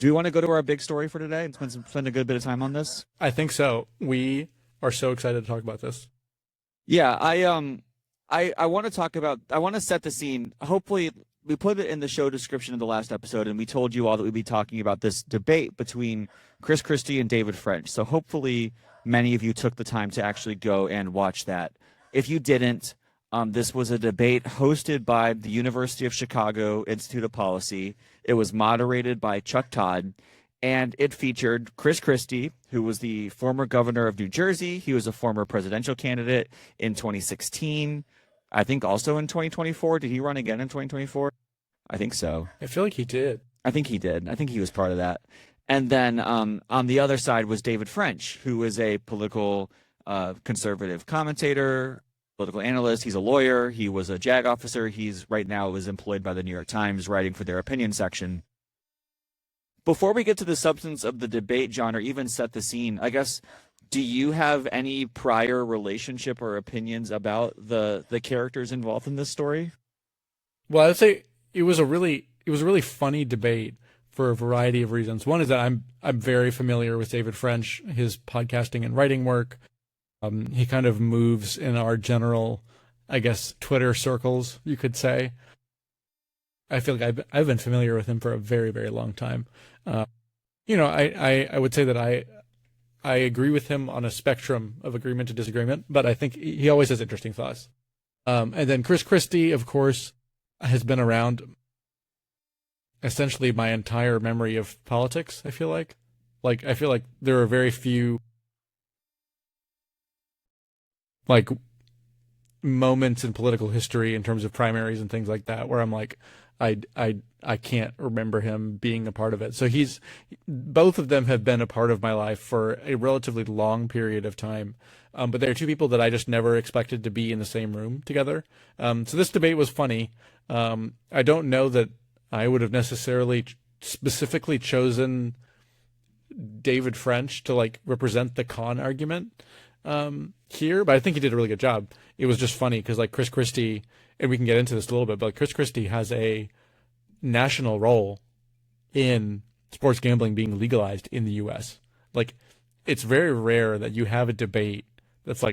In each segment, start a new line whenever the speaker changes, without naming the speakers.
Do we want to go to our big story for today and spend a good bit of time on this?
I think so. We are so excited to talk about this.
Yeah, I want to talk about I want to set the scene. Hopefully we put it in the show description of the last episode, and we told you all that we'd be talking about this debate between Chris Christie and David French. So hopefully many of you took the time to actually go and watch that. If you didn't, this was a debate hosted by the University of Chicago Institute of Policy. It was moderated by Chuck Todd, and it featured Chris Christie, who was the former governor of New Jersey. He was a former presidential candidate in 2016. I think also in 2024. Did he run again in 2024? I think so.
I feel like he did.
I think he did. I think he was part of that. And then on the other side was David French, who is a political conservative commentator, political analyst. He's a lawyer. He was a JAG officer. He's right now is employed by the New York Times, writing for their opinion section. Before we get to the substance of the debate, John, or even set the scene, I guess, do you have any prior relationship or opinions about the characters involved in this story?
Well, I'd say it was a really funny debate for a variety of reasons. One is that I'm very familiar with David French, his podcasting and writing work. He kind of moves in our general, I guess, Twitter circles, you could say. I feel like I've been familiar with him for a very, very long time. I would say that I agree with him on a spectrum of agreement to disagreement, but I think he always has interesting thoughts. And then Chris Christie, of course, has been around essentially my entire memory of politics, I feel like. I feel like there are very few moments in political history in terms of primaries and things like that where I'm like, I can't remember him being a part of it. So both of them have been a part of my life for a relatively long period of time. But they're two people that I just never expected to be in the same room together. So this debate was funny. I don't know that I would have necessarily specifically chosen David French to represent the con argument here, but I think he did a really good job. It was just funny because Chris Christie, and we can get into this a little bit, but Chris Christie has a national role in sports gambling being legalized in the U.S. It's very rare that you have a debate that's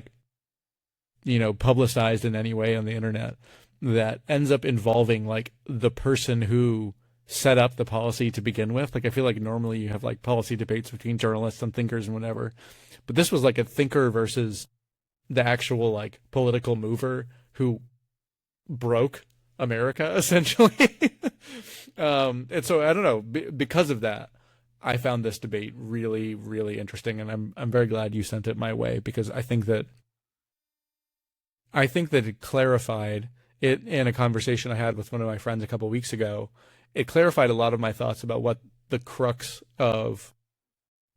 publicized in any way on the internet that ends up involving the person who set up the policy to begin with. I feel like normally you have policy debates between journalists and thinkers and whatever, but this was a thinker versus the actual political mover who broke America essentially. And so I don't know, because of that, I found this debate really, really interesting, and I'm very glad you sent it my way, because I think that it clarified it in a conversation I had with one of my friends a couple of weeks ago. It clarified a lot of my thoughts about what the crux of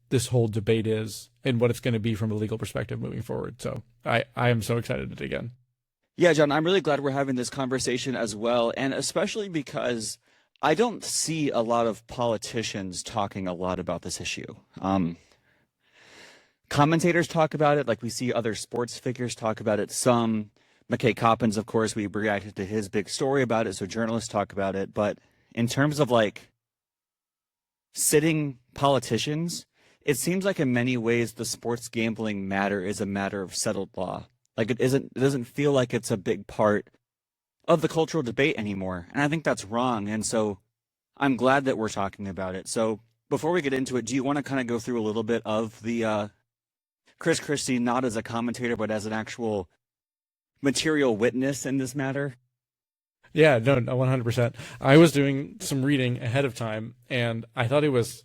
this whole debate is and what it's going to be from a legal perspective moving forward. So I am so excited to dig in.
Yeah, John, I'm really glad we're having this conversation as well, and especially because I don't see a lot of politicians talking a lot about this issue. Commentators talk about it, we see other sports figures talk about it. Some, McKay Coppins, of course, we reacted to his big story about it, so journalists talk about it. But in terms of sitting politicians, it seems like in many ways the sports gambling matter is a matter of settled law. It doesn't feel like it's a big part of the cultural debate anymore. And I think that's wrong. And so I'm glad that we're talking about it. So before we get into it, do you want to kind of go through a little bit of the Chris Christie, not as a commentator, but as an actual material witness in this matter?
Yeah, no, 100%. I was doing some reading ahead of time, and I thought it was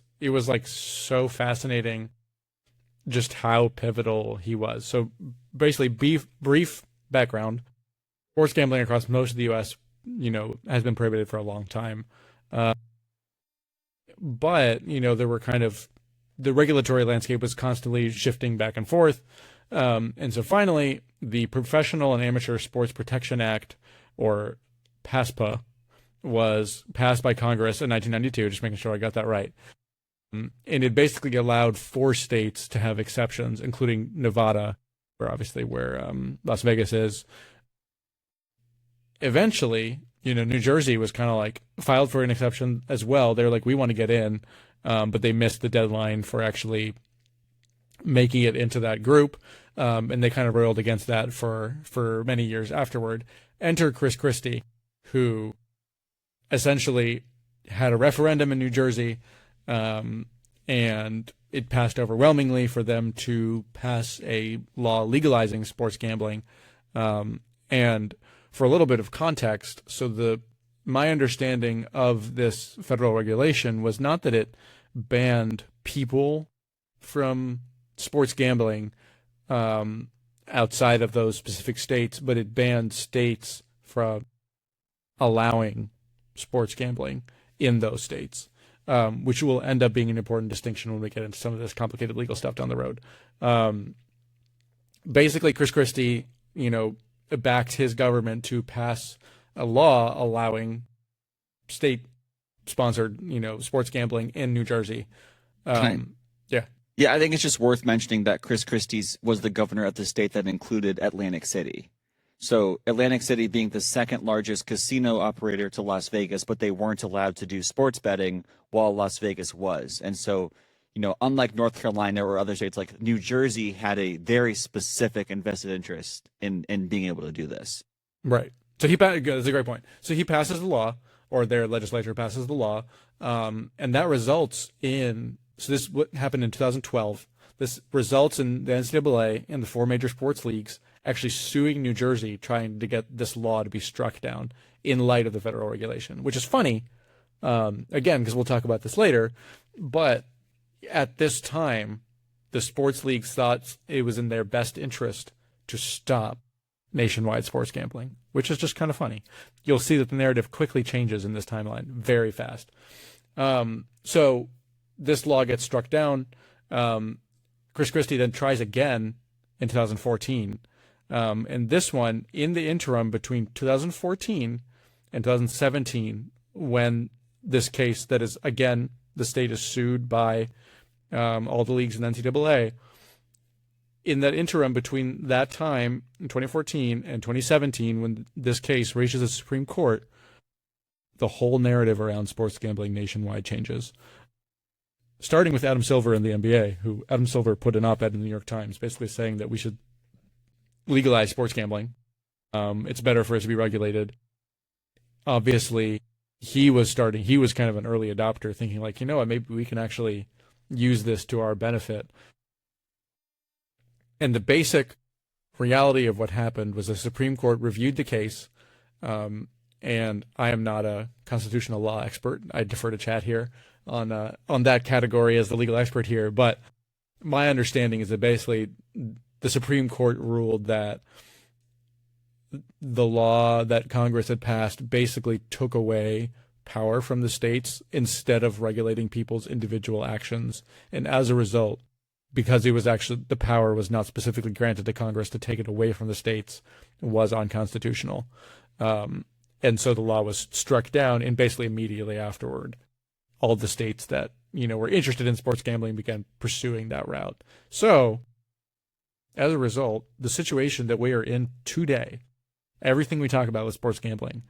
so fascinating just how pivotal he was. So basically, brief background: sports gambling across most of the U.S., has been prohibited for a long time. But there were the regulatory landscape was constantly shifting back and forth. And so finally, the Professional and Amateur Sports Protection Act, or PASPA, was passed by Congress in 1992, just making sure I got that right. And it basically allowed 4 states to have exceptions, including Nevada, where Las Vegas is. Eventually, New Jersey was kind of filed for an exception as well. They're we want to get in. but they missed the deadline for actually making it into that group, and they kind of railed against that for many years afterward. Enter Chris Christie, who essentially had a referendum in New Jersey, and it passed overwhelmingly for them to pass a law legalizing sports gambling. And for a little bit of context, so my understanding of this federal regulation was not that it banned people from sports gambling outside of those specific states, but it banned states from allowing sports gambling in those states, which will end up being an important distinction when we get into some of this complicated legal stuff down the road. Basically, Chris Christie, backed his government to pass a law allowing state-sponsored, sports gambling in New Jersey.
Yeah, I think it's just worth mentioning that Chris Christie was the governor of the state that included Atlantic City. So Atlantic City being the second largest casino operator to Las Vegas, but they weren't allowed to do sports betting while Las Vegas was. And so, unlike North Carolina or other states, like New Jersey had a very specific invested interest in being able to do this.
Right. So that's a great point. So he passes the law, or their legislature passes the law, and that results in, so this what happened in 2012. This results in the NCAA and the 4 major sports leagues actually suing New Jersey, trying to get this law to be struck down in light of the federal regulation, which is funny, again, because we'll talk about this later. But at this time, the sports leagues thought it was in their best interest to stop nationwide sports gambling, which is just kind of funny. You'll see that the narrative quickly changes in this timeline very fast. So this law gets struck down. Chris Christie then tries again in 2014. And this one, in the interim between 2014 and 2017, when this case that is, again, the state is sued by all the leagues in NCAA, in that interim between that time in 2014 and 2017, when this case reaches the Supreme Court, the whole narrative around sports gambling nationwide changes. Starting with Adam Silver in the NBA, who Adam Silver put an op-ed in the New York Times basically saying that we should legalize sports gambling. It's better for it to be regulated. Obviously, he was kind of an early adopter, thinking like, maybe we can actually use this to our benefit. And the basic reality of what happened was the Supreme Court reviewed the case, and I am not a constitutional law expert. I defer to Chad here on that category as the legal expert here. But my understanding is that basically the Supreme Court ruled that the law that Congress had passed basically took away power from the states instead of regulating people's individual actions. And as a result, because the power was not specifically granted to Congress to take it away from the states, was unconstitutional. And so the law was struck down, and basically immediately afterward, all the states that, were interested in sports gambling began pursuing that route. So as a result, the situation that we are in today, everything we talk about with sports gambling,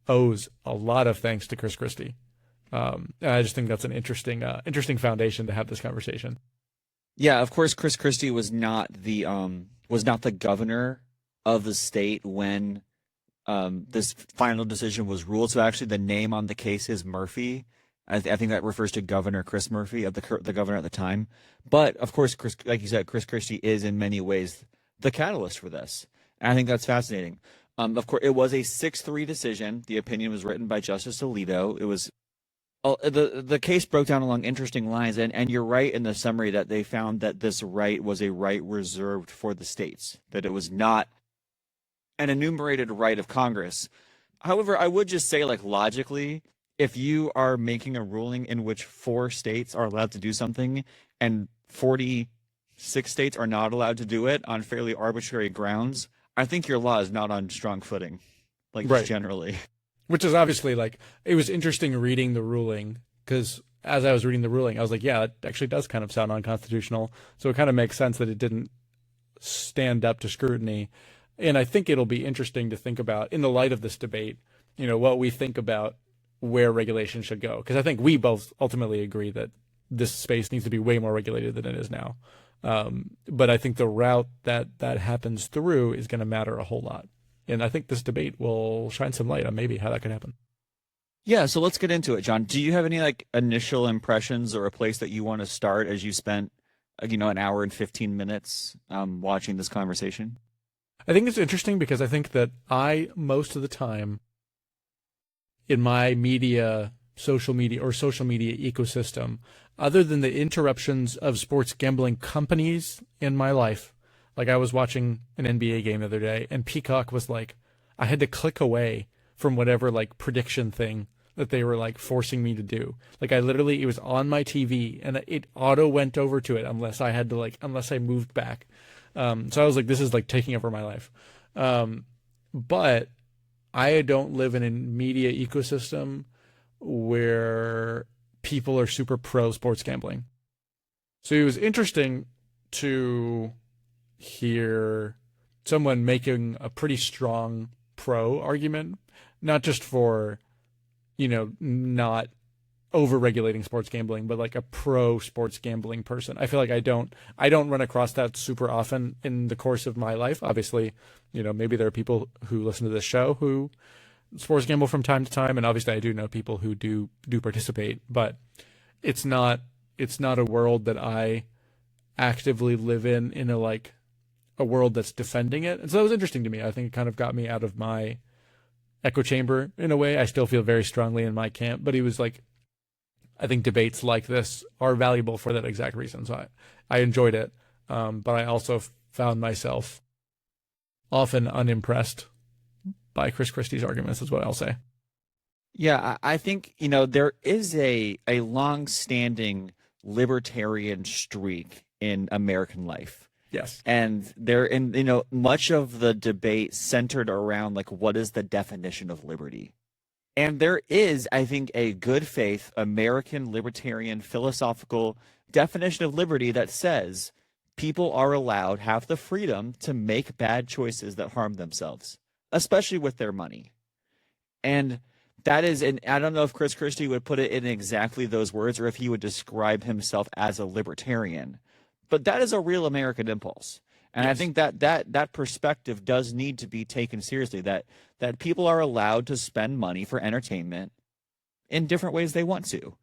owes a lot of thanks to Chris Christie. And I just think that's an interesting foundation to have this conversation.
Yeah, of course, Chris Christie was not the governor of the state when this final decision was ruled. So actually, the name on the case is Murphy. I think that refers to Governor Chris Murphy, of the governor at the time. But of course, like you said, Chris Christie is in many ways the catalyst for this. And I think that's fascinating. Of course, it was a 6-3 decision. The opinion was written by Justice Alito. It was the case broke down along interesting lines, and you're right in the summary that they found that this right was a right reserved for the states, that it was not an enumerated right of Congress. However, I would just say, like, logically, if you are making a ruling in which 4 states are allowed to do something and 46 states are not allowed to do it on fairly arbitrary grounds, I think your law is not on strong footing, like,
right.
Just generally.
Which is obviously, like, it was interesting reading the ruling, because as I was reading the ruling, I was like, yeah, it actually does kind of sound unconstitutional. So it kind of makes sense that it didn't stand up to scrutiny. And I think it'll be interesting to think about, in the light of this debate, what we think about where regulation should go. Because I think we both ultimately agree that this space needs to be way more regulated than it is now. But I think the route that happens through is going to matter a whole lot. And I think this debate will shine some light on maybe how that could happen.
Yeah, so let's get into it, John. Do you have any like initial impressions or a place that you want to start as you spent, an hour and 15 minutes watching this conversation?
I think it's interesting because I think that most of the time in my social media ecosystem, other than the interruptions of sports gambling companies in my life, like I was watching an NBA game the other day and Peacock was like, I had to click away from whatever like prediction thing that they were like forcing me to do. Like it was on my TV and it auto went over to it unless I moved back. So I was like, this is like taking over my life. But I don't live in a media ecosystem where people are super pro sports gambling. So it was interesting to hear someone making a pretty strong pro argument, not just for, not over-regulating sports gambling, but like a pro sports gambling person. I feel like I don't run across that super often in the course of my life. Obviously, maybe there are people who listen to this show who sports gamble from time to time, and obviously I do know people who do participate, but it's not a world that I actively live in a world that's defending it. And so that was interesting to me. I think it kind of got me out of my echo chamber in a way. I still feel very strongly in my camp, but he was like, I think debates like this are valuable for that exact reason. So I enjoyed it. But I also found myself often unimpressed by Chris Christie's arguments is what I'll say.
Yeah, I think, there is a long-standing libertarian streak in American life.
Yes.
And much of the debate centered around like, what is the definition of liberty? And there is, I think, a good faith American libertarian philosophical definition of liberty that says people are allowed, have the freedom to make bad choices that harm themselves, especially with their money. And that is, and I don't know if Chris Christie would put it in exactly those words or if he would describe himself as a libertarian, but that is a real American impulse. And yes. I think that perspective does need to be taken seriously, that people are allowed to spend money for entertainment in different ways they want to.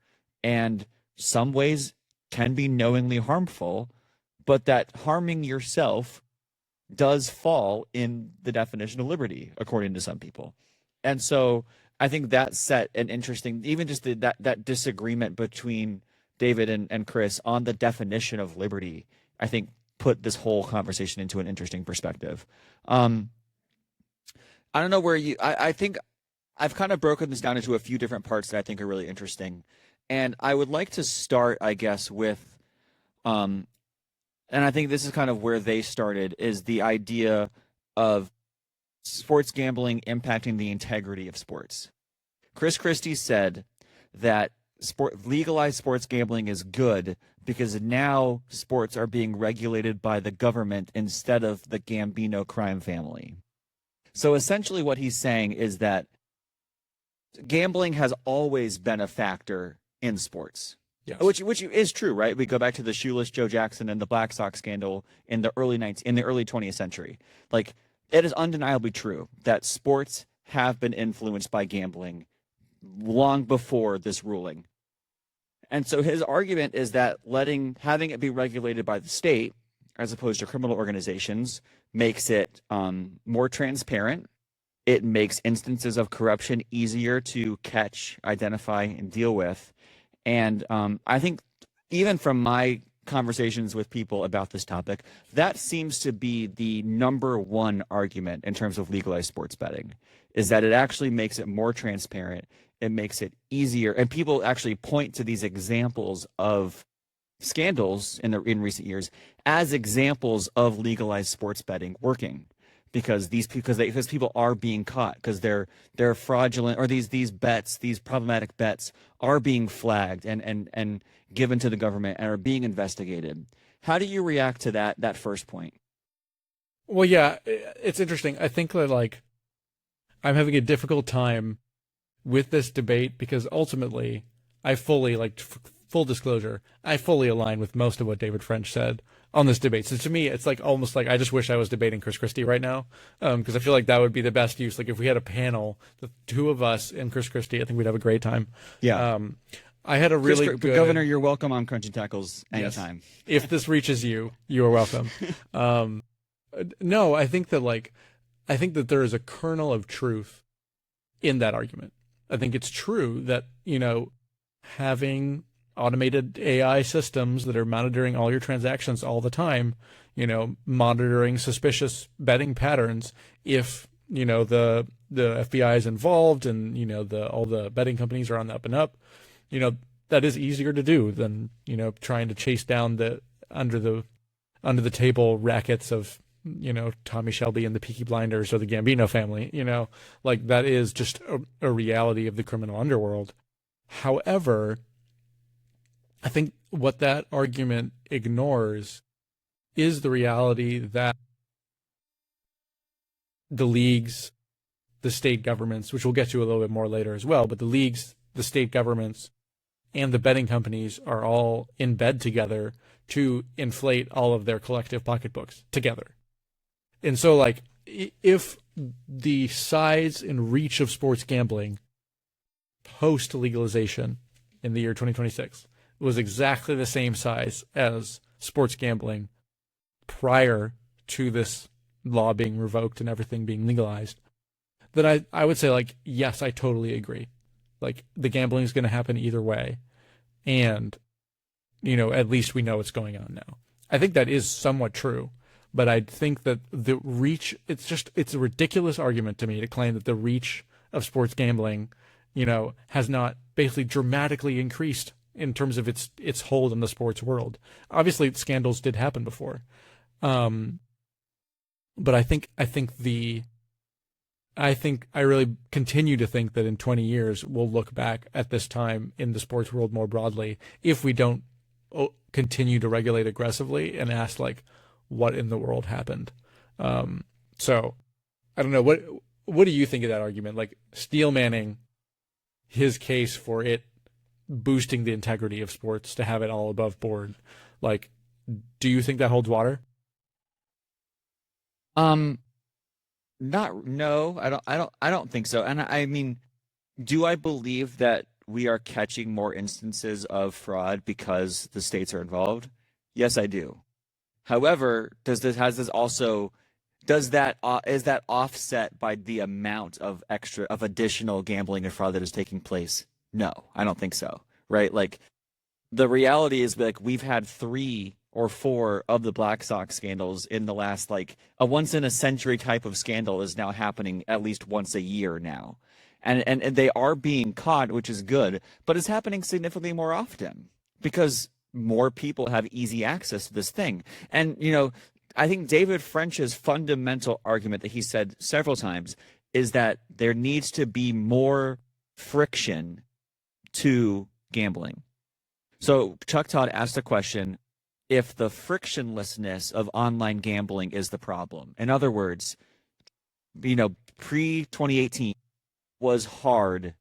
And some ways can be knowingly harmful, but that harming yourself does fall in the definition of liberty, according to some people. And so I think that set an interesting, even just that disagreement between David and Chris on the definition of liberty, I think put this whole conversation into an interesting perspective. I don't know where I think I've kind of broken this down into a few different parts that I think are really interesting. And I would like to start, I guess, with, and I think this is kind of where they started, is the idea of sports gambling impacting the integrity of sports. Chris Christie said that legalized sports gambling is good because now sports are being regulated by the government instead of the Gambino crime family. So essentially what he's saying is that gambling has always been a factor in sports.
Yes.
Which is true, right? We go back to the shoeless Joe Jackson and the Black Sox scandal in the early 20th century. Like, it is undeniably true that sports have been influenced by gambling long before this ruling. And so his argument is that having it be regulated by the state as opposed to criminal organizations makes it more transparent. It makes instances of corruption easier to catch, identify, and deal with. And I think even from my conversations with people about this topic, that seems to be the number one argument in terms of legalized sports betting, is that it actually makes it more transparent. It makes it easier. And people actually point to these examples of scandals in recent years as examples of legalized sports betting working, because people are being caught, because they're fraudulent, or these problematic bets are being flagged and given to the government and are being investigated. How do you react to that first point?
Well, yeah, it's interesting. I think that I'm having a difficult time with this debate because ultimately I fully full disclosure, I fully align with most of what David French said on this debate. So to me, it's like almost like I just wish I was debating Chris Christie right now, because I feel like that would be the best use. Like if we had a panel, the two of us and Chris Christie, I think we'd have a great time.
Yeah.
I had a really good
Governor, you're welcome on Crunching Tackles anytime.
Yes. If this reaches you, you are welcome. No, I think that there is a kernel of truth in that argument. I think it's true that, having automated AI systems that are monitoring all your transactions all the time, monitoring suspicious betting patterns, if, the FBI is involved and, all the betting companies are on the up and up, that is easier to do than, trying to chase down the under the table rackets of, Tommy Shelby and the Peaky Blinders or the Gambino family, like that is just a reality of the criminal underworld. However, I think what that argument ignores is the reality that the leagues, the state governments, which we'll get to a little bit more later as well, but the leagues, the state governments, and the betting companies are all in bed together to inflate all of their collective pocketbooks together. And so, like, if the size and reach of sports gambling post-legalization in the year 2026 was exactly the same size as sports gambling prior to this law being revoked and everything being legalized, then I would say, like, yes, I totally agree. Like, the gambling is going to happen either way. And, at least we know what's going on now. I think that is somewhat true. But I think that the reach, it's a ridiculous argument to me to claim that the reach of sports gambling, has not basically dramatically increased in terms of its hold in the sports world. Obviously, scandals did happen before. But I really continue to think that in 20 years, we'll look back at this time in the sports world more broadly if we don't continue to regulate aggressively and ask, like, what in the world happened? So I don't know. What do you think of that argument? Like, steel manning his case for it boosting the integrity of sports to have it all above board. Like, do you think that holds water?
No, I don't think so. And I mean, do I believe that we are catching more instances of fraud because the states are involved? Yes, I do. However, is that offset by the amount of additional gambling and fraud that is taking place? No, I don't think so. Right? Like, the reality is, like, we've had 3 or 4 of the Black Sox scandals in the last, like, a once in a century type of scandal is now happening at least once a year now. And they are being caught, which is good, but it's happening significantly more often because more people have easy access to this thing. And, I think David French's fundamental argument that he said several times is that there needs to be more friction to gambling. So Chuck Todd asked the question, if the frictionlessness of online gambling is the problem. In other words, pre-2018 was hard.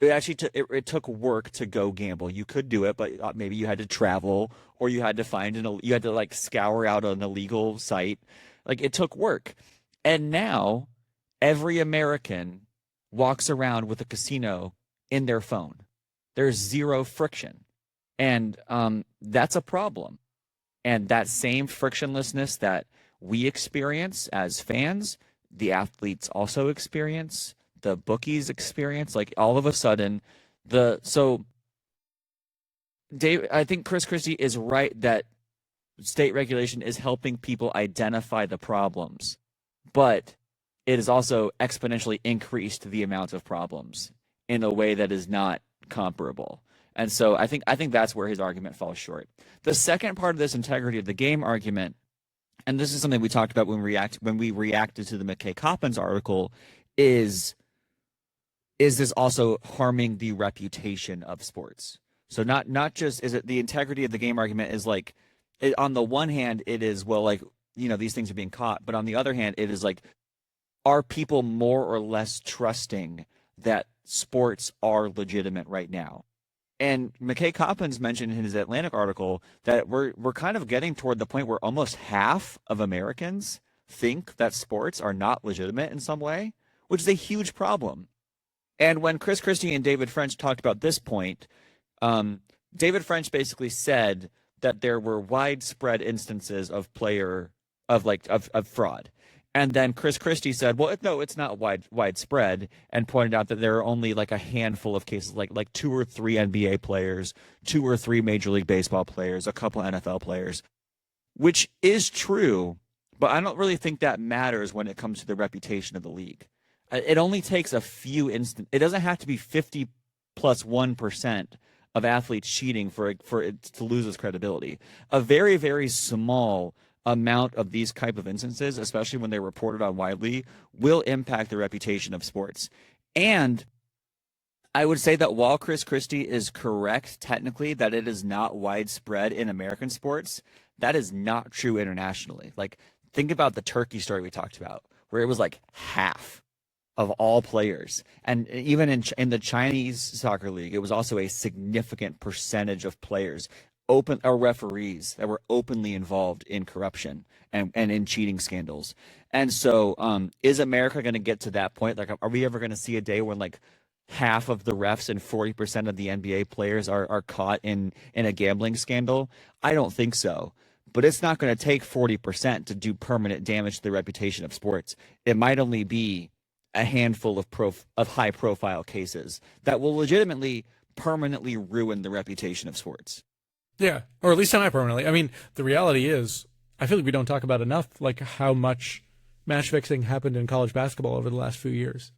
It actually it took work to go gamble. You could do it, but maybe you had to travel, or you had to you had to, like, scour out an illegal site. Like, it took work. And now every American walks around with a casino in their phone. There's zero friction. And that's a problem. And that same frictionlessness that we experience as fans, the athletes also experience, the bookies experience, like, all of a sudden, Dave, I think Chris Christie is right that state regulation is helping people identify the problems, but it has also exponentially increased the amount of problems in a way that is not comparable. And so I think that's where his argument falls short. The second part of this integrity of the game argument, and this is something we talked about when we reacted to the McKay Coppins article, is this also harming the reputation of sports? So not just is it the integrity of the game argument is like, on the one hand it is, well, like, these things are being caught, but on the other hand it is like, are people more or less trusting that sports are legitimate right now? And McKay Coppins mentioned in his Atlantic article that we're kind of getting toward the point where almost half of Americans think that sports are not legitimate in some way, which is a huge problem. And when Chris Christie and David French talked about this point, David French basically said that there were widespread instances of of fraud. And then Chris Christie said, "Well, no, it's not widespread," and pointed out that there are only like a handful of cases, like two or three NBA players, two or three Major League Baseball players, a couple NFL players, which is true, but I don't really think that matters when it comes to the reputation of the league. It only takes a few instances. It doesn't have to be 50 plus 1% of athletes cheating for it to lose its credibility. A very, very small amount of these type of instances, especially when they're reported on widely, will impact the reputation of sports. And I would say that while Chris Christie is correct technically that it is not widespread in American sports, that is not true internationally. Like, think about the Turkey story we talked about, where it was like half of all players. And even in the Chinese soccer league, it was also a significant percentage of players referees that were openly involved in corruption and in cheating scandals. And so is America going to get to that point? Like, are we ever going to see a day when like half of the refs and 40% of the NBA players are caught in a gambling scandal? I don't think so. But it's not going to take 40% to do permanent damage to the reputation of sports. It might only be a handful of high profile cases that will legitimately permanently ruin the reputation of sports.
Yeah, or at least semi-permanently. I mean, the reality is, I feel like we don't talk about enough, like how much match fixing happened in college basketball over the last few years.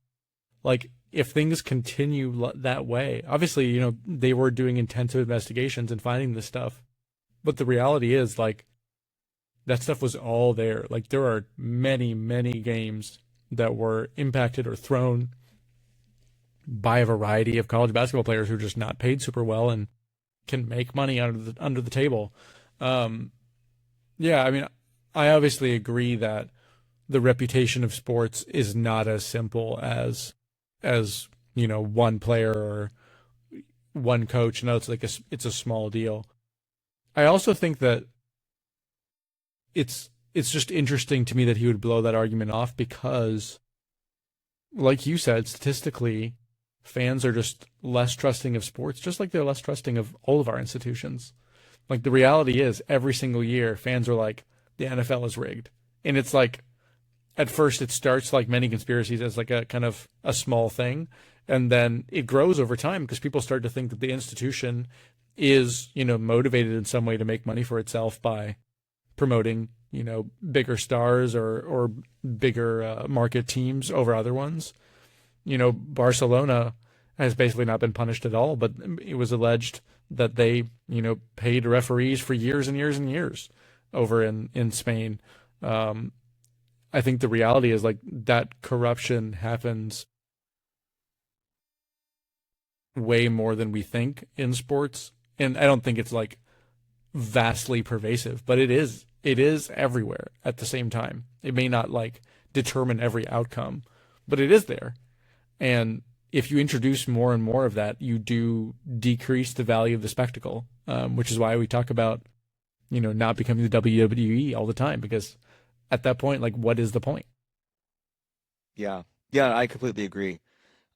Like, if things continue that way, obviously, you know, they were doing intensive investigations and finding this stuff. But the reality is, like, that stuff was all there. Like, there are many, many games that were impacted or thrown by a variety of college basketball players who are just not paid super well and can make money under the table. Yeah, I mean, I obviously agree that the reputation of sports is not as simple as you know, one player or one coach. No, it's like it's a small deal. I also think that it's just interesting to me that he would blow that argument off because, like you said, statistically, fans are just less trusting of sports, just like they're less trusting of all of our institutions. Like, the reality is, every single year, fans are like, the NFL is rigged. And it's like, at first it starts like many conspiracies as like a kind of a small thing. And then it grows over time because people start to think that the institution is, you know, motivated in some way to make money for itself by promoting, you know, bigger stars or bigger market teams over other ones. You know, Barcelona has basically not been punished at all, but it was alleged that they, you know, paid referees for years and years and years over in Spain. I think the reality is like that corruption happens way more than we think in sports. And I don't think it's like vastly pervasive, but it is everywhere at the same time. It may not like determine every outcome, but it is there. And if you introduce more and more of that, you do decrease the value of the spectacle, which is why we talk about, you know, not becoming the WWE all the time, because at that point, like, what is the point?
Yeah. Yeah, I completely agree.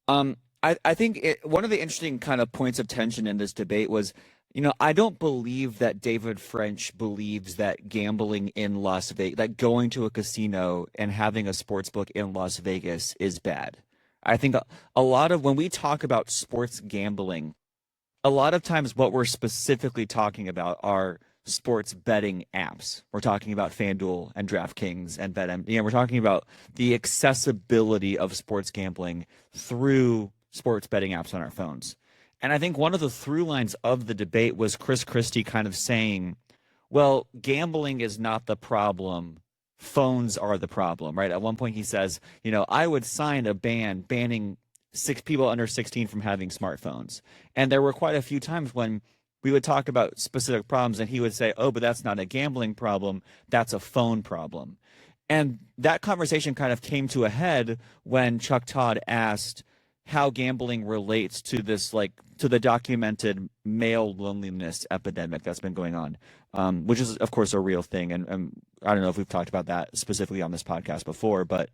I think one of the interesting kind of points of tension in this debate was, you know, I don't believe that David French believes that gambling in Las Vegas, that going to a casino and having a sports book in Las Vegas is bad. I think a lot of when we talk about sports gambling, a lot of times what we're specifically talking about are sports betting apps. We're talking about FanDuel and DraftKings and BetMGM. You know, we're talking about the accessibility of sports gambling through sports betting apps on our phones. And I think one of the through lines of the debate was Chris Christie kind of saying, well, gambling is not the problem. Phones are the problem, right? At one point he says, you know, I would sign a ban banning people under 16 from having smartphones. And there were quite a few times when we would talk about specific problems and he would say, oh, but that's not a gambling problem. That's a phone problem. And that conversation kind of came to a head when Chuck Todd asked, how gambling relates to this, like, to the documented male loneliness epidemic that's been going on, which is, of course, a real thing. And I don't know if we've talked about that specifically on this podcast before, but,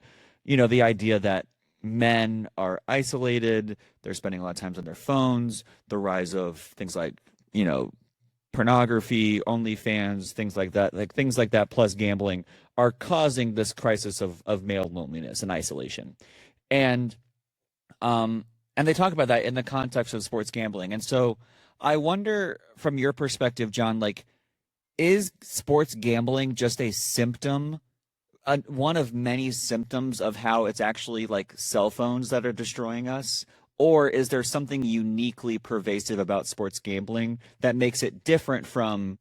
the idea that men are isolated, they're spending a lot of times on their phones, the rise of things like, pornography, OnlyFans, things like that, plus gambling, are causing this crisis of male loneliness and isolation. And and they talk about that in the context of sports gambling. And so I wonder, from your perspective, John, like, is sports gambling just a symptom, one of many symptoms of how it's actually like cell phones that are destroying us? Or is there something uniquely pervasive about sports gambling that makes it different from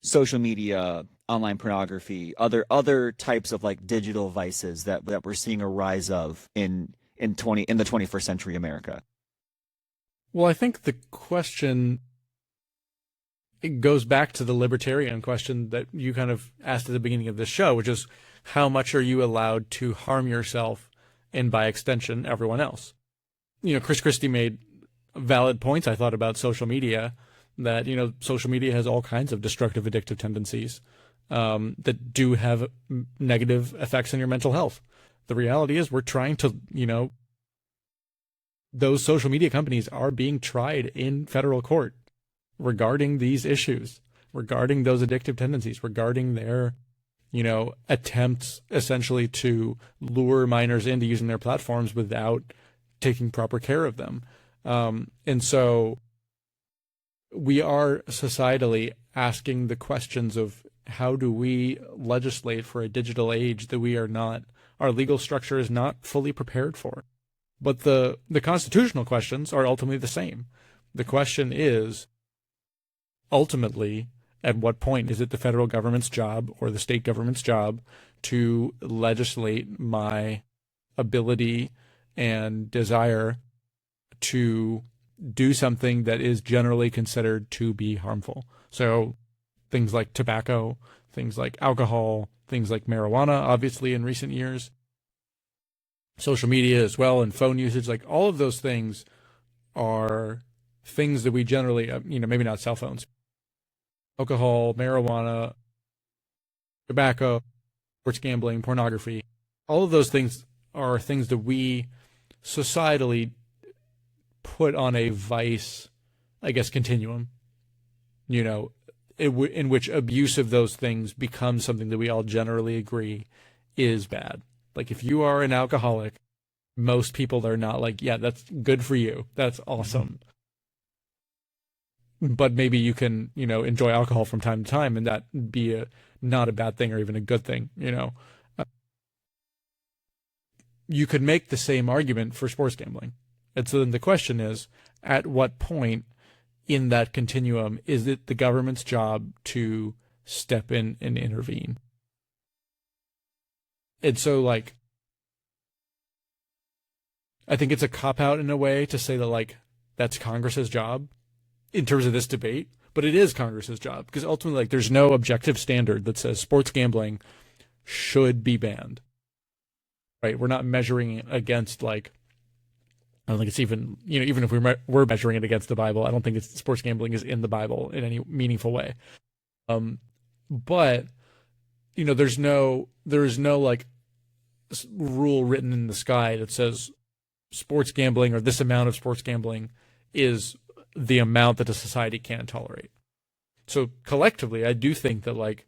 social media, online pornography, other types of like digital vices that we're seeing a rise of in the 21st century America?
Well, I think the question, it goes back to the libertarian question that you kind of asked at the beginning of this show, which is, how much are you allowed to harm yourself and, by extension, everyone else? Chris Christie made valid points, I thought, about social media, that, social media has all kinds of destructive, addictive tendencies that do have negative effects on your mental health. The reality is we're trying to, those social media companies are being tried in federal court regarding these issues, regarding those addictive tendencies, regarding their, attempts essentially to lure minors into using their platforms without taking proper care of them. And so we are societally asking the questions of, how do we legislate for a digital age that our legal structure is not fully prepared for? But the constitutional questions are ultimately the same. The question is, ultimately, at what point is it the federal government's job or the state government's job to legislate my ability and desire to do something that is generally considered to be harmful? So things like tobacco, things like alcohol, things like marijuana, obviously in recent years, social media as well, and phone usage, like all of those things are things that we generally, maybe not cell phones, alcohol, marijuana, tobacco, sports gambling, pornography, all of those things are things that we societally put on a vice, I guess, continuum, in which abuse of those things becomes something that we all generally agree is bad. Like, if you are an alcoholic, most people are not like, yeah, that's good for you, that's awesome. But maybe you can, enjoy alcohol from time to time and that be not a bad thing or even a good thing, You could make the same argument for sports gambling. And so then the question is, at what point in that continuum is it the government's job to step in and intervene? And so, like, I think it's a cop-out in a way to say that, like, that's Congress's job in terms of this debate, but it is Congress's job, because ultimately, like, there's no objective standard that says sports gambling should be banned, right? We're not measuring it against, like, I don't think it's even, even if we're measuring it against the Bible, I don't think sports gambling is in the Bible in any meaningful way. But, there's no like rule written in the sky that says sports gambling or this amount of sports gambling is the amount that a society can't tolerate. So collectively, I do think that, like,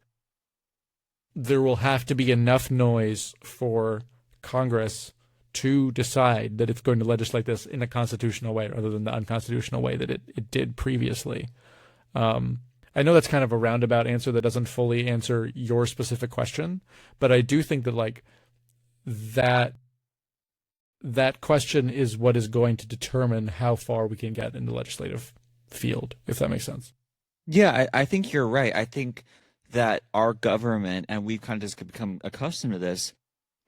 there will have to be enough noise for Congress to decide that it's going to legislate this in a constitutional way rather than the unconstitutional way that it did previously. I know that's kind of a roundabout answer that doesn't fully answer your specific question, but I do think that, like, that question is what is going to determine how far we can get in the legislative field, if that makes sense.
Yeah, I think you're right. I think that our government, and we've kind of just become accustomed to this,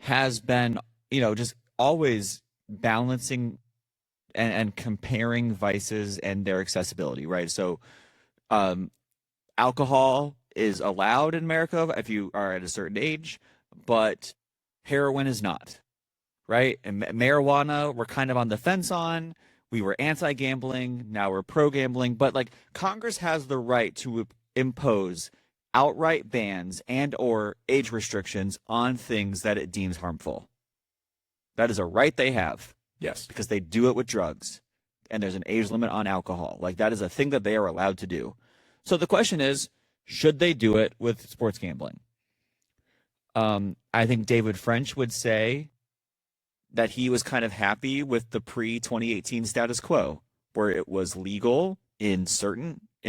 has been, just always balancing and comparing vices and their accessibility, right? So alcohol is allowed in America if you are at a certain age, but heroin is not, right? And marijuana, we're kind of on the fence on. We were anti-gambling, now we're pro-gambling, but like Congress has the right to impose outright bans and or age restrictions on things that it deems harmful. That is a right they have.
Yes.
Because they do it with drugs, and there's an age limit on alcohol. Like that is a thing that they are allowed to do. So the question is, should they do it with sports gambling? I think David French would say that he was kind of happy with the pre-2018 status quo, where it was legal in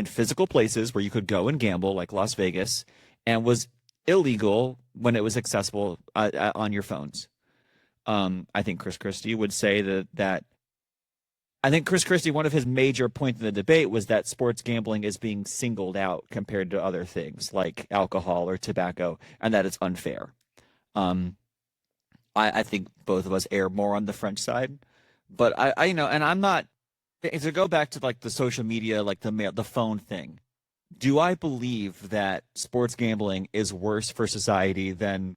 physical places where you could go and gamble, like Las Vegas, and was illegal when it was accessible on your phones. I think Chris Christie would say that I think Chris Christie, one of his major points in the debate was that sports gambling is being singled out compared to other things like alcohol or tobacco, and that it's unfair. I think both of us err more on the French side, but I and I'm not, to go back to like the social media, like the phone thing. Do I believe that sports gambling is worse for society than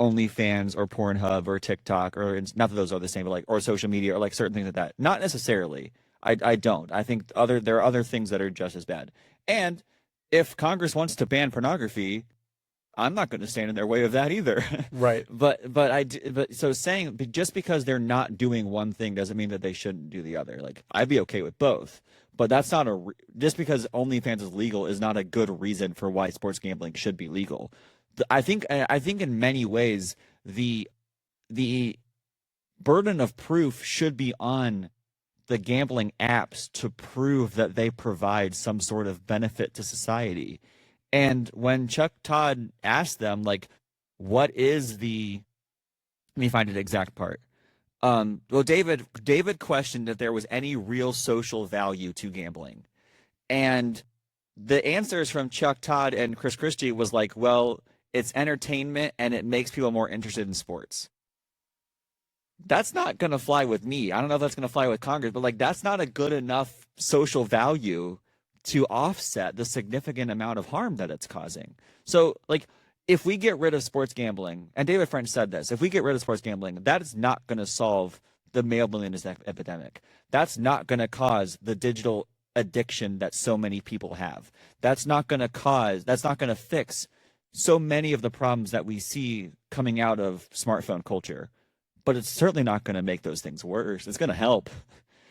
OnlyFans or Pornhub or TikTok, or not that those are the same, but like, or social media or like certain things like that? Not necessarily. I don't. I think there are other things that are just as bad. And if Congress wants to ban pornography, I'm not going to stand in their way of that either.
Right.
But so saying just because they're not doing one thing doesn't mean that they shouldn't do the other. Like I'd be okay with both, but that's not just because OnlyFans is legal is not a good reason for why sports gambling should be legal. I think in many ways the burden of proof should be on the gambling apps to prove that they provide some sort of benefit to society. And when Chuck Todd asked them, like, what is let me find an exact part. Well, David questioned if there was any real social value to gambling. And the answers from Chuck Todd and Chris Christie was like, well, it's entertainment and it makes people more interested in sports. That's not going to fly with me. I don't know if that's going to fly with Congress, but like that's not a good enough social value to offset the significant amount of harm that it's causing. So like if we get rid of sports gambling, and David French said this, if we get rid of sports gambling, that is not going to solve the male millionaires epidemic. That's not going to cause the digital addiction that so many people have. That's not going to fix so many of the problems that we see coming out of smartphone culture. But it's certainly not going to make those things worse. It's going to help.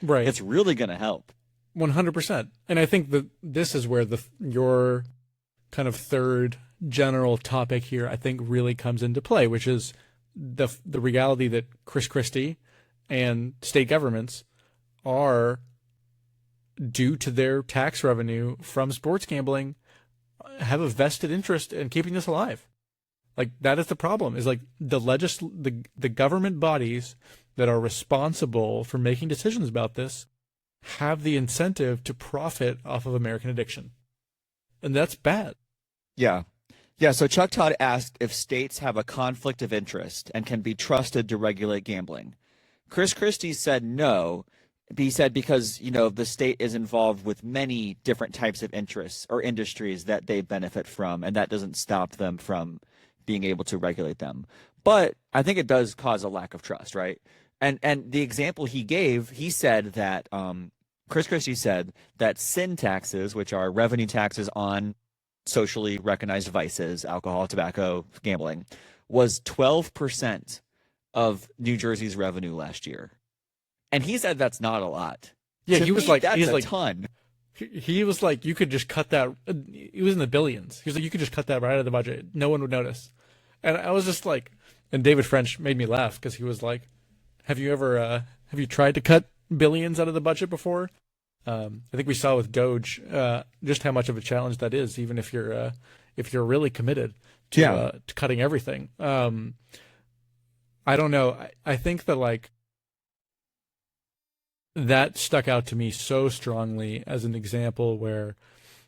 Right.
It's really going to help.
100%. And I think that this is where your kind of third general topic here, I think, really comes into play, which is the reality that Chris Christie and state governments are, due to their tax revenue from sports gambling, have a vested interest in keeping this alive. Like that is the problem, is like the government bodies that are responsible for making decisions about this have the incentive to profit off of American addiction. And that's bad.
Yeah. Yeah. So Chuck Todd asked if states have a conflict of interest and can be trusted to regulate gambling. Chris Christie said no. He said because, the state is involved with many different types of interests or industries that they benefit from, and that doesn't stop them from being able to regulate them. But I think it does cause a lack of trust, right? And the example he gave, he said that Chris Christie said that sin taxes, which are revenue taxes on socially recognized vices, alcohol, tobacco, gambling, was 12% of New Jersey's revenue last year. And he said that's not a lot.
Yeah,
to
he was
me,
like,
that's a ton.
He was like, you could just cut that. It was in the billions. He was like, you could just cut that right out of the budget. No one would notice. And I was just like, and David French made me laugh because he was like, have you tried to cut billions out of the budget before? I think we saw with Doge just how much of a challenge that is, even if you're really committed to cutting everything. I don't know. I think that like that stuck out to me so strongly as an example where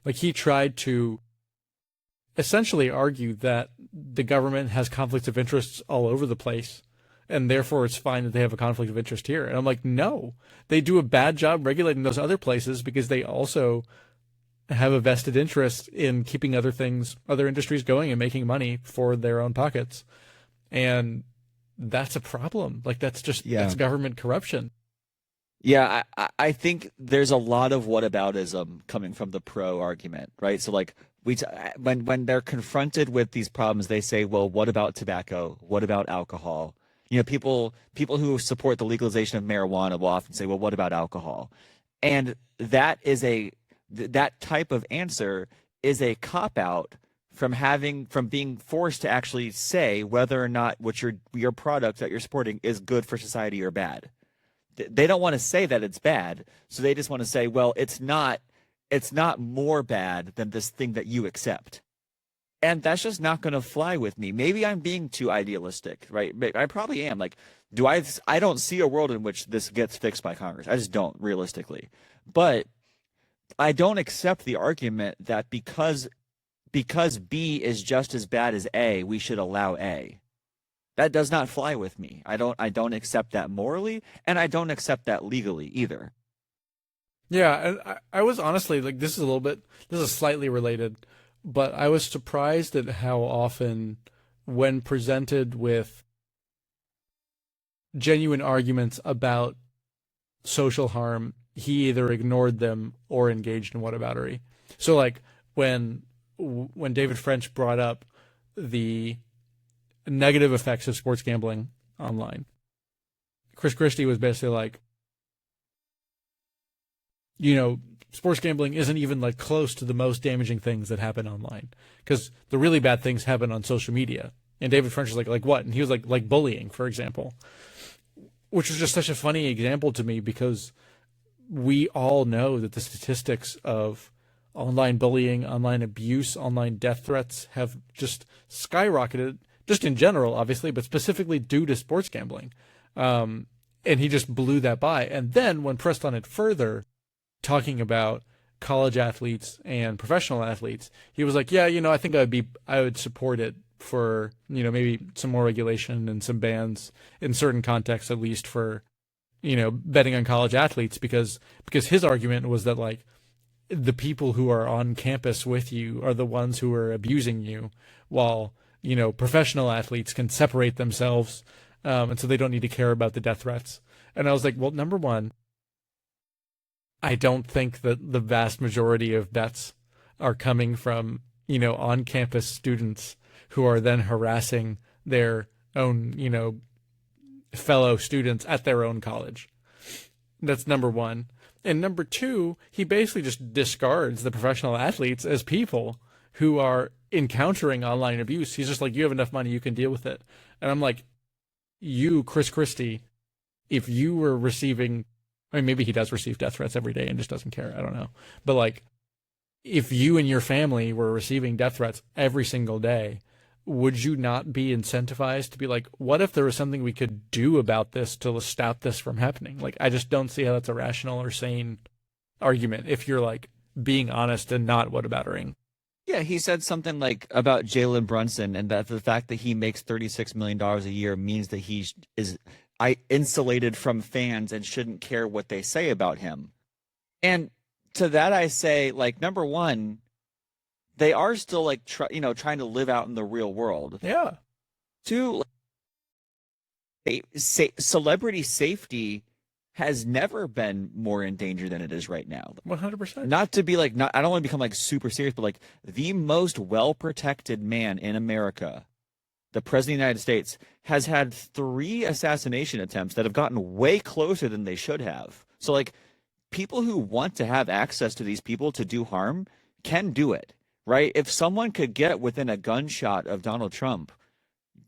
like he tried to essentially argue that the government has conflicts of interests all over the place and therefore it's fine that they have a conflict of interest here. And I'm like, no, they do a bad job regulating those other places because they also have a vested interest in keeping other industries going and making money for their own pockets. And that's a problem. Like that's
Yeah.
that's government corruption.
Yeah, I think there's a lot of whataboutism coming from the pro argument, right? So like when they're confronted with these problems, they say, well, what about tobacco? What about alcohol? You know, people who support the legalization of marijuana will often say, well, what about alcohol? And that type of answer is a cop out from being forced to actually say whether or not what your product that you're supporting is good for society or bad. They don't want to say that it's bad, so they just want to say, well, it's not more bad than this thing that you accept. And that's just not going to fly with me. Maybe I'm being too idealistic, right? I probably am. Like, I don't see a world in which this gets fixed by Congress. I just don't, realistically. But I don't accept the argument that because B is just as bad as A, we should allow A. That does not fly with me. I don't accept that morally, and I don't accept that legally either.
Yeah, and I was honestly like, this is slightly related, but I was surprised at how often, when presented with genuine arguments about social harm, he either ignored them or engaged in whataboutery. So like when David French brought up the negative effects of sports gambling online, Chris Christie was basically like, sports gambling isn't even like close to the most damaging things that happen online, because the really bad things happen on social media. And David French was like what? And he was like bullying, for example, which was just such a funny example to me, because we all know that the statistics of online bullying, online abuse, online death threats have just skyrocketed, just in general, obviously, but specifically due to sports gambling. And he just blew that by. And then when pressed on it further, talking about college athletes and professional athletes, he was like, yeah, I think I would support it for, maybe some more regulation and some bans in certain contexts, at least for, betting on college athletes, because his argument was that like the people who are on campus with you are the ones who are abusing you, while, professional athletes can separate themselves, and so they don't need to care about the death threats. And I was like, well, number one, I don't think that the vast majority of bets are coming from, on-campus students who are then harassing their own, fellow students at their own college. That's number one. And number two, he basically just discards the professional athletes as people who are encountering online abuse. He's just like, you have enough money, you can deal with it. And I'm like, you, Chris Christie, if you were receiving, I mean, maybe he does receive death threats every day and just doesn't care. I don't know. But like, if you and your family were receiving death threats every single day, would you not be incentivized to be like, what if there was something we could do about this to stop this from happening? Like, I just don't see how that's a rational or sane argument if you're like being honest and not whataboutering.
Yeah, he said something like about Jalen Brunson, and that the fact that he makes $36 million a year means that he is insulated from fans and shouldn't care what they say about him. And to that I say, like, number one, they are still like trying to live out in the real world.
Yeah.
Two, celebrity safety has never been more in danger than it is right now.
100%.
Not to be like, I don't want to become like super serious, but like the most well-protected man in America, the president of the United States, has had 3 assassination attempts that have gotten way closer than they should have. So like, people who want to have access to these people to do harm can do it, right? If someone could get within a gunshot of Donald Trump,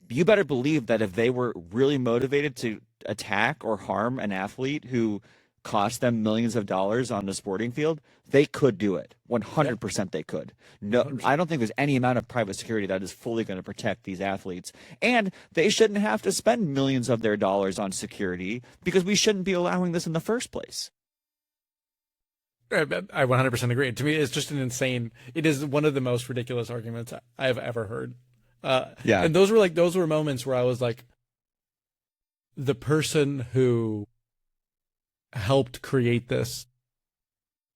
you better believe that if they were really motivated to attack or harm an athlete who cost them millions of dollars on the sporting field, they could do it. 100% they could. No, I don't think there's any amount of private security that is fully going to protect these athletes. And they shouldn't have to spend millions of their dollars on security, because we shouldn't be allowing this in the first place.
I 100% agree. To me, it's just it is one of the most ridiculous arguments I've ever heard.
Yeah.
And those were moments where I was like, the person who helped create this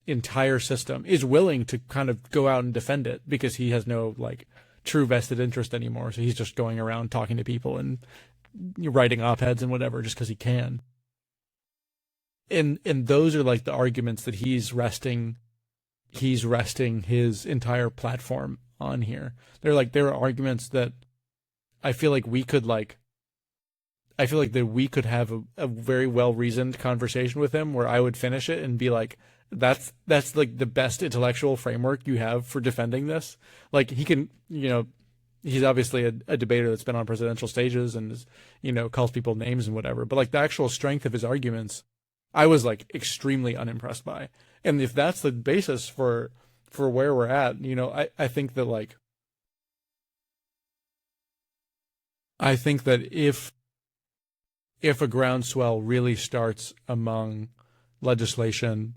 entire system is willing to kind of go out and defend it, because he has no like true vested interest anymore. So he's just going around talking to people and writing op-eds and whatever just because he can. And those are like the arguments that he's resting his entire platform on here. There are arguments that I feel like we could have a very well reasoned conversation with him where I would finish it and be like, that's like the best intellectual framework you have for defending this. Like he can, he's obviously a debater that's been on presidential stages and is, calls people names and whatever, but like the actual strength of his arguments, I was like extremely unimpressed by. And if that's the basis for where we're at, I think that like, I think that if a groundswell really starts among legislation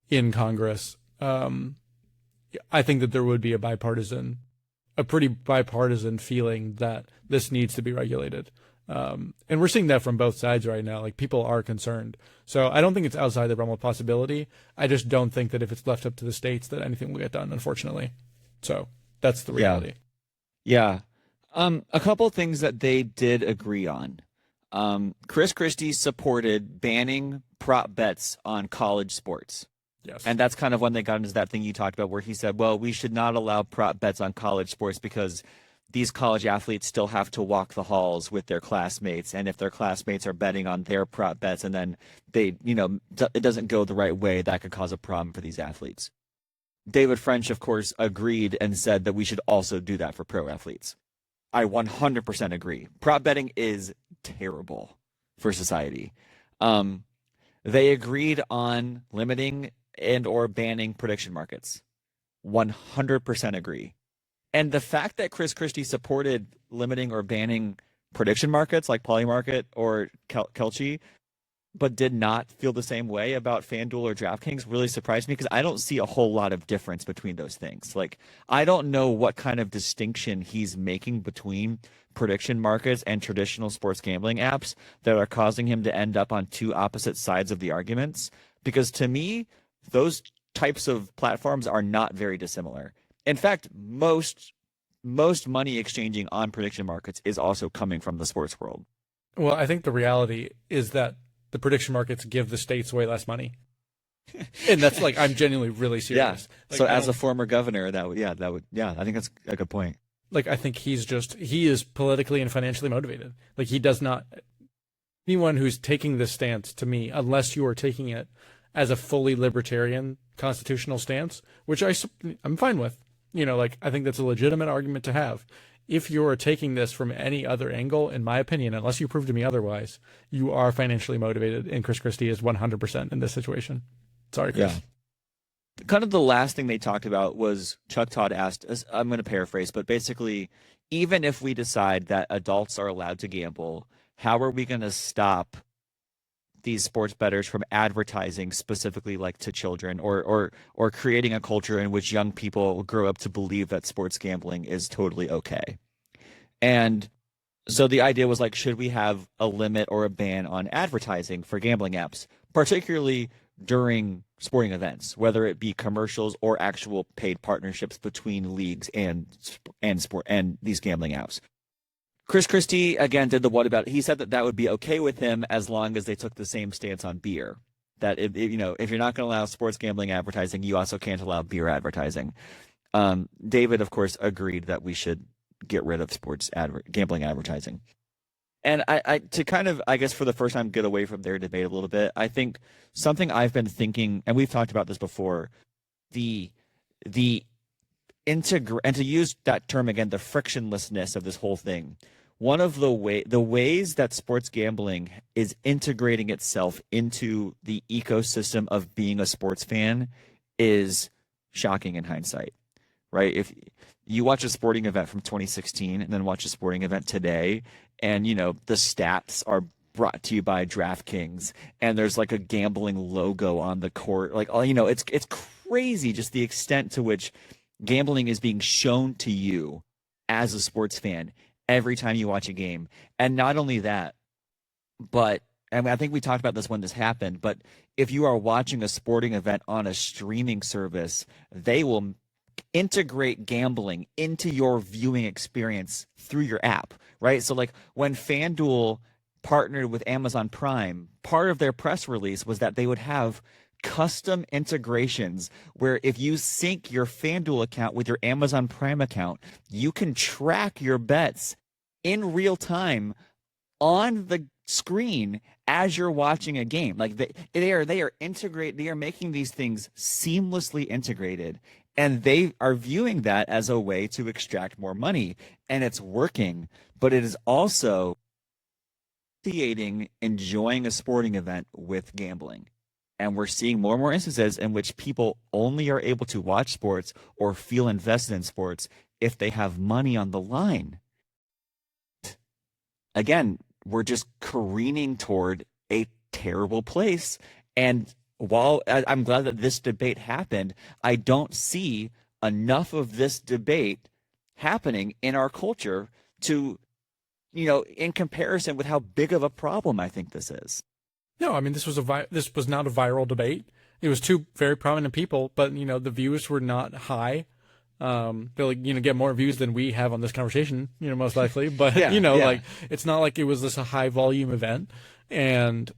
in Congress, I think that there would be a pretty bipartisan feeling that this needs to be regulated. And we're seeing that from both sides right now. Like people are concerned. So I don't think it's outside the realm of possibility. I just don't think that if it's left up to the states that anything will get done, unfortunately. So that's the reality.
Yeah. A couple things that they did agree on. Chris Christie supported banning prop bets on college sports.
Yes.
And that's kind of when they got into that thing you talked about where he said, well, we should not allow prop bets on college sports because these college athletes still have to walk the halls with their classmates. And if their classmates are betting on their prop bets and then they, it doesn't go the right way, that could cause a problem for these athletes. David French, of course, agreed and said that we should also do that for pro athletes. I 100% agree. Prop betting is terrible for society. They agreed on limiting and or banning prediction markets. 100% agree. And the fact that Chris Christie supported limiting or banning prediction markets like Polymarket or Kelchi, but did not feel the same way about FanDuel or DraftKings really surprised me because I don't see a whole lot of difference between those things. Like, I don't know what kind of distinction he's making between prediction markets and traditional sports gambling apps that are causing him to end up on two opposite sides of the arguments. Because to me, those types of platforms are not very dissimilar. In fact, most money exchanging on prediction markets is also coming from the sports world.
Well, I think the reality is that the prediction markets give the states way less money. And that's like, I'm genuinely really serious.
Yeah.
Like,
so as a former governor, I think that's a good point.
Like, I think he is politically and financially motivated. Like anyone who's taking this stance, to me, unless you are taking it as a fully libertarian constitutional stance, which I'm fine with, I think that's a legitimate argument to have. If you're taking this from any other angle, in my opinion, unless you prove to me otherwise, you are financially motivated, and Chris Christie is 100% in this situation. Sorry, Chris.
Yeah. Kind of the last thing they talked about was Chuck Todd asked, I'm going to paraphrase, but basically, even if we decide that adults are allowed to gamble, how are we going to stop these sports bettors from advertising specifically like to children or creating a culture in which young people grow up to believe that sports gambling is totally okay? And so the idea was like, should we have a limit or a ban on advertising for gambling apps, particularly during sporting events, whether it be commercials or actual paid partnerships between leagues and sport and these gambling apps? Chris Christie, again, did the what about it. He said that would be okay with him as long as they took the same stance on beer. That, if you're not going to allow sports gambling advertising, you also can't allow beer advertising. David, of course, agreed that we should get rid of sports gambling advertising. And I to kind of, I guess, for the first time, get away from their debate a little bit, I think something I've been thinking, and we've talked about this before, and to use that term again, the frictionlessness of this whole thing. One of the ways that sports gambling is integrating itself into the ecosystem of being a sports fan is shocking in hindsight, right? If you watch a sporting event from 2016 and then watch a sporting event today, and the stats are brought to you by DraftKings, and there's like a gambling logo on the court, like it's crazy just the extent to which gambling is being shown to you as a sports fan every time you watch a game. And not only that, but I think we talked about this when this happened, but if you are watching a sporting event on a streaming service, they will integrate gambling into your viewing experience through your app, right? So like when FanDuel partnered with Amazon Prime, part of their press release was that they would have custom integrations where if you sync your FanDuel account with your Amazon Prime account, you can track your bets in real time on the screen as you're watching a game. Like they are making these things seamlessly integrated, and they are viewing that as a way to extract more money, and it's working. But it is also associating enjoying a sporting event with gambling. And we're seeing more and more instances in which people only are able to watch sports or feel invested in sports if they have money on the line. Again, we're just careening toward a terrible place. And while I'm glad that this debate happened, I don't see enough of this debate happening in our culture to, in comparison with how big of a problem I think this is.
No, I mean, this was not a viral debate. It was two very prominent people, but the views were not high. They'll get more views than we have on this conversation, most likely. But like it's not like it was a high volume event, and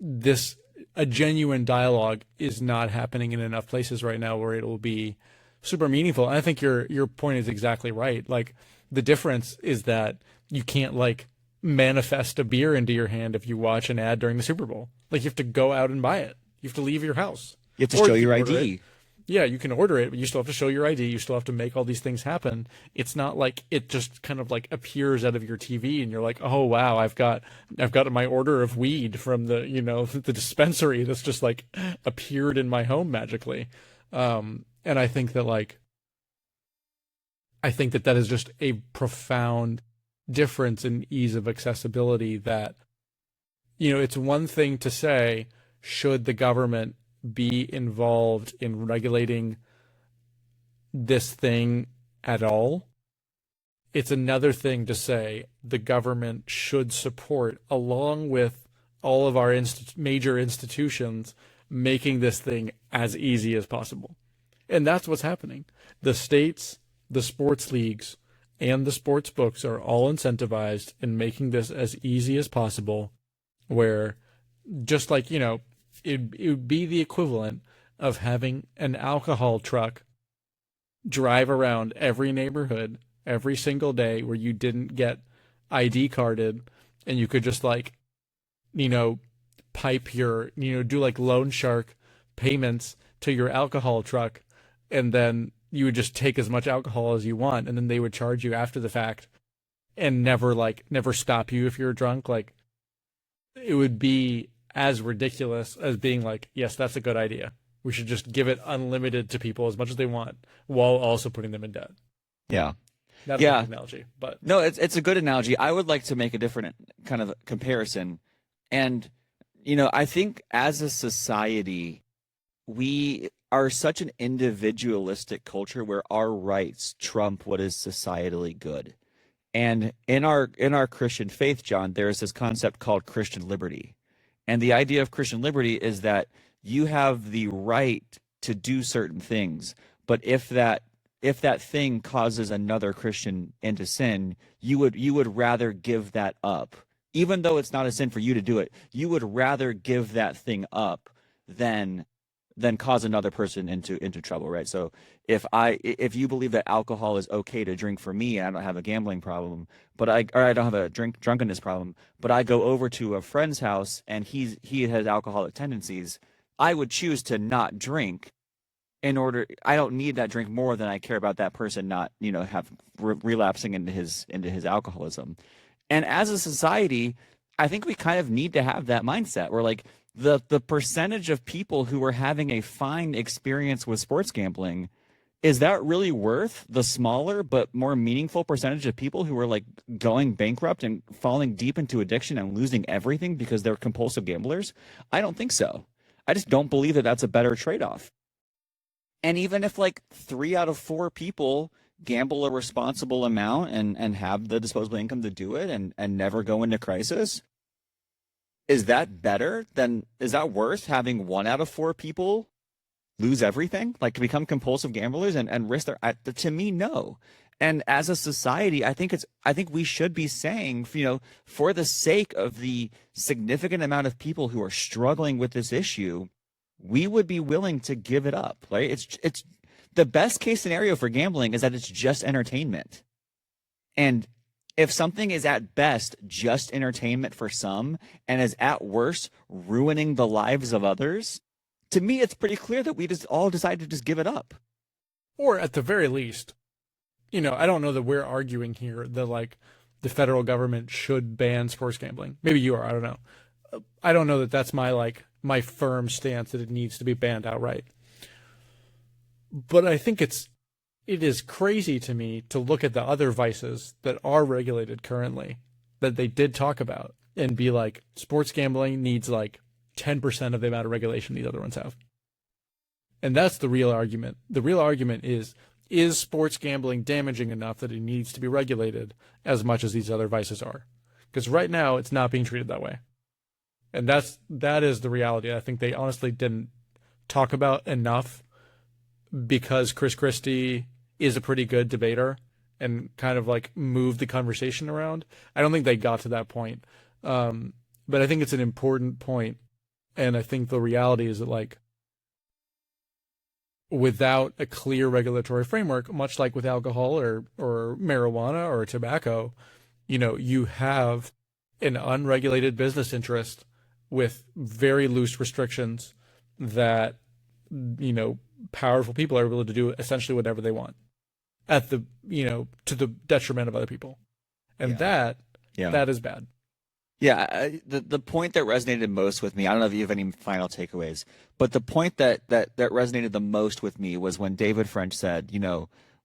a genuine dialogue is not happening in enough places right now where it will be super meaningful. And I think your point is exactly right. Like the difference is that you can't like manifest a beer into your hand if you watch an ad during the Super Bowl. Like you have to go out and buy it. You have to leave your house.
You have to show your ID.
Yeah, you can order it, but you still have to show your ID. You still have to make all these things happen. It's not like it just kind of like appears out of your TV and you're like, oh wow, I've got my order of weed from the the dispensary that's just like appeared in my home magically. And I think that that is just a profound difference in ease of accessibility. That it's one thing to say, should the government be involved in regulating this thing at all? It's another thing to say the government should support, along with all of our major institutions, making this thing as easy as possible. And that's what's happening. The states, the sports leagues, and the sports books are all incentivized in making this as easy as possible, where just like, it would be the equivalent of having an alcohol truck drive around every neighborhood every single day where you didn't get ID carded, and you could just pipe your, do like loan shark payments to your alcohol truck, and then you would just take as much alcohol as you want, and then they would charge you after the fact and never stop you if you're drunk. Like, it would be as ridiculous as being like, yes, that's a good idea. We should just give it unlimited to people as much as they want while also putting them in debt.
Yeah.
That's an analogy, but
no, it's a good analogy. I would like to make a different kind of comparison. And, I think as a society, we are such an individualistic culture where our rights trump what is societally good. And in our Christian faith, John, there is this concept called Christian liberty. And the idea of Christian liberty is that you have the right to do certain things, but if that thing causes another Christian into sin, you would rather give that up. Even though it's not a sin for you to do it, you would rather give that thing up than cause another person into trouble, right? So if you believe that alcohol is okay to drink for me, and I don't have a gambling problem, or I don't have a drunkenness problem, but I go over to a friend's house and he has alcoholic tendencies, I would choose to not drink. I don't need that drink more than I care about that person not, relapsing into his alcoholism. And as a society, I think we kind of need to have that mindset where like the percentage of people who are having a fine experience with sports gambling, is that really worth the smaller but more meaningful percentage of people who are like going bankrupt and falling deep into addiction and losing everything because they're compulsive gamblers? I don't think so. I just don't believe that that's a better trade-off. And even if like 3 out of 4 people gamble a responsible amount and have the disposable income to do it and never go into crisis, is that worth having 1 out of 4 people lose everything, like become compulsive gamblers and risk their, to me, no. And as a society, I think we should be saying, for the sake of the significant amount of people who are struggling with this issue, we would be willing to give it up, right? It's the best case scenario for gambling is that it's just entertainment. And if something is at best just entertainment for some and is at worst ruining the lives of others, to me, it's pretty clear that we just all decide to just give it up.
Or at the very least, I don't know that we're arguing here that like the federal government should ban sports gambling. Maybe you are, I don't know. I don't know that that's my firm stance that it needs to be banned outright. But I think it is crazy to me to look at the other vices that are regulated currently that they did talk about and be like, sports gambling needs like 10% of the amount of regulation these other ones have. And that's the real argument. The real argument is sports gambling damaging enough that it needs to be regulated as much as these other vices are? Because right now it's not being treated that way. And that is the reality. I think they honestly didn't talk about enough because Chris Christie is a pretty good debater and kind of like moved the conversation around. I don't think they got to that point. But I think it's an important point. And I think the reality is that like without a clear regulatory framework, much like with alcohol or marijuana or tobacco, you have an unregulated business interest with very loose restrictions that, powerful people are able to do essentially whatever they want at the, to the detriment of other people. And that is bad.
Yeah, the point that resonated most with me, I don't know if you have any final takeaways, but the point that resonated the most with me was when David French said,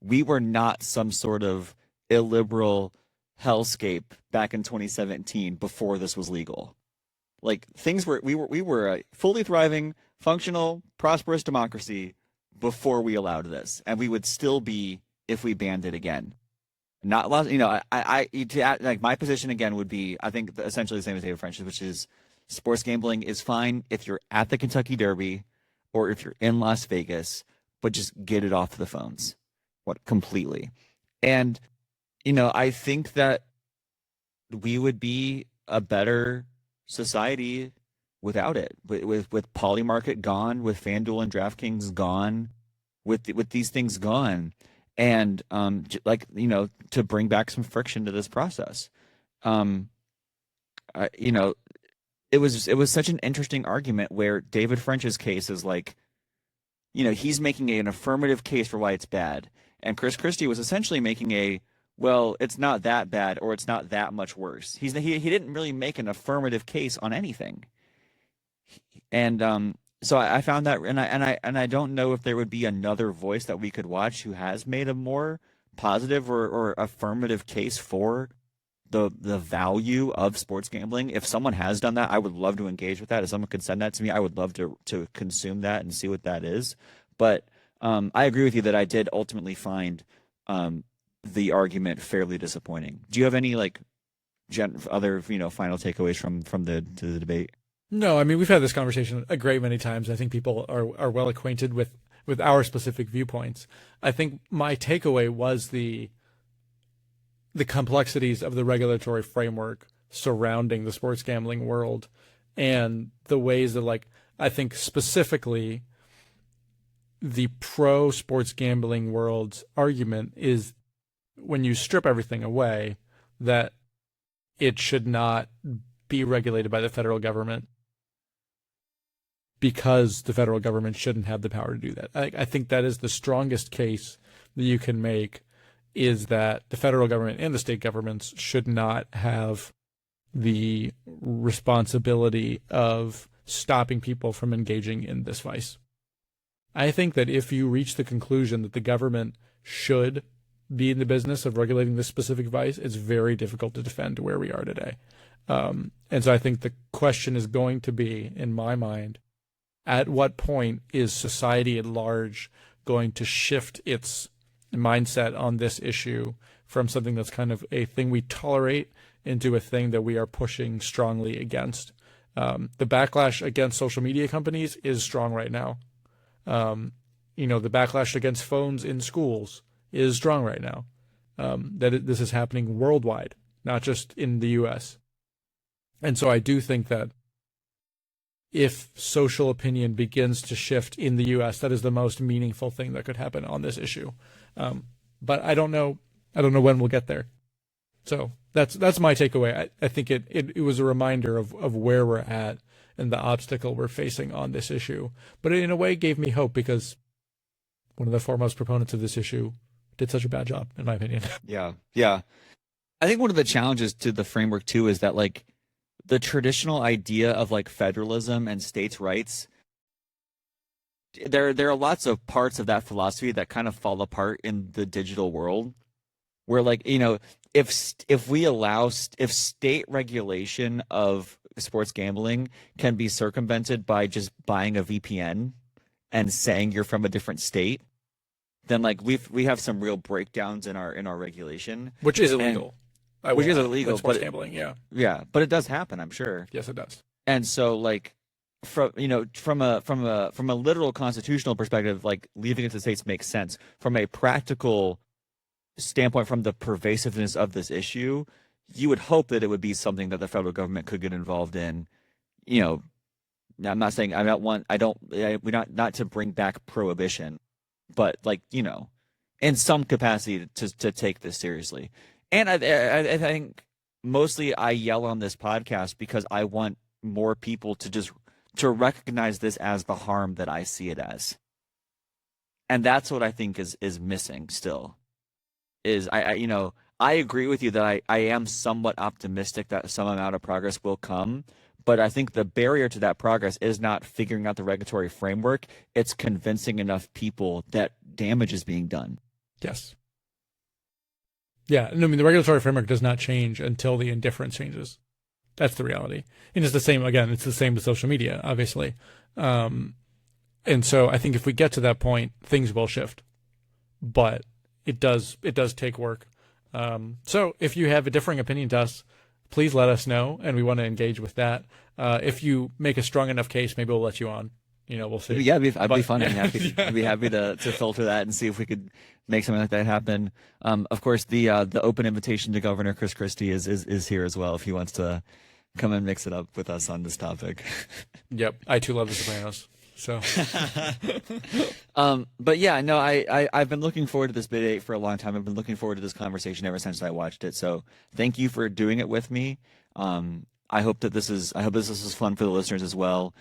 we were not some sort of illiberal hellscape back in 2017 before this was legal. Like we were a fully thriving, functional, prosperous democracy before we allowed this, and we would still be if we banned it again. Not lost, like my position again would be, I think essentially the same as David French's, which is sports gambling is fine if you're at the Kentucky Derby or if you're in Las Vegas, but just get it off the phones, completely. And, I think that we would be a better society without it, with Polymarket gone, with FanDuel and DraftKings gone, with these things gone. And to bring back some friction to this process, it was such an interesting argument where David French's case is like, he's making an affirmative case for why it's bad, and Chris Christie was essentially making well, it's not that bad or it's not that much worse. He didn't really make an affirmative case on anything, and so I found that, and I don't know if there would be another voice that we could watch who has made a more positive or affirmative case for the value of sports gambling. If someone has done that, I would love to engage with that. If someone could send that to me, I would love to consume that and see what that is. But I agree with you that I did ultimately find the argument fairly disappointing. Do you have any other final takeaways from the debate?
No, I mean, we've had this conversation a great many times. I think people are well acquainted with our specific viewpoints. I think my takeaway was the complexities of the regulatory framework surrounding the sports gambling world and the ways that, I think specifically the pro sports gambling world's argument is when you strip everything away, that it should not be regulated by the federal government, because the federal government shouldn't have the power to do that. I think that is the strongest case that you can make, is that the federal government and the state governments should not have the responsibility of stopping people from engaging in this vice. I think that if you reach the conclusion that the government should be in the business of regulating this specific vice, it's very difficult to defend where we are today. And so I think the question is going to be, in my mind, at what point is society at large going to shift its mindset on this issue from something that's kind of a thing we tolerate into a thing that we are pushing strongly against? The backlash against social media companies is strong right now. The backlash against phones in schools is strong right now. This is happening worldwide, not just in the U.S. And so I do think that if social opinion begins to shift in the U.S., that is the most meaningful thing that could happen on this issue. But I don't know when we'll get there. So that's my takeaway. I think it was a reminder of where we're at and the obstacle we're facing on this issue. But it, in a way, gave me hope because one of the foremost proponents of this issue did such a bad job, in my opinion.
Yeah. I think one of the challenges to the framework too is that like the traditional idea of like federalism and states' rights, there are lots of parts of that philosophy that kind of fall apart in the digital world, where like if state regulation of sports gambling can be circumvented by just buying a VPN and saying you're from a different state, then like we have some real breakdowns in our regulation,
which is illegal.
Which is illegal,
sports gambling,
yeah, but it does happen, I'm sure.
Yes, it does.
And so, like, from a literal constitutional perspective, like leaving it to states makes sense. From a practical standpoint, from the pervasiveness of this issue, you would hope that it would be something that the federal government could get involved in. I'm not saying not to bring back prohibition, but like in some capacity to take this seriously. And I think mostly I yell on this podcast because I want more people to recognize this as the harm that I see it as. And that's what I think is missing still. Is I agree with you that I am somewhat optimistic that some amount of progress will come, but I think the barrier to that progress is not figuring out the regulatory framework. It's convincing enough people that damage is being done.
Yes. Yeah, I mean, the regulatory framework does not change until the indifference changes. That's the reality. And it's the same, again, it's the same with social media, obviously. And so I think if we get to that point, things will shift. But it does take work. So if you have a differing opinion to us, please let us know, and we want to engage with that. If you make a strong enough case, maybe we'll let you on. We'll see.
Yeah, I'd be fun. I'd be happy to filter that and see if we could make something like that happen. Of course, the open invitation to Governor Chris Christie is here as well if he wants to come and mix it up with us on this topic.
Yep, I too love The Sopranos. So,
but yeah, no, I've been looking forward to this debate for a long time. I've been looking forward to this conversation ever since I watched it. So, thank you for doing it with me. I hope this is fun for the listeners as well.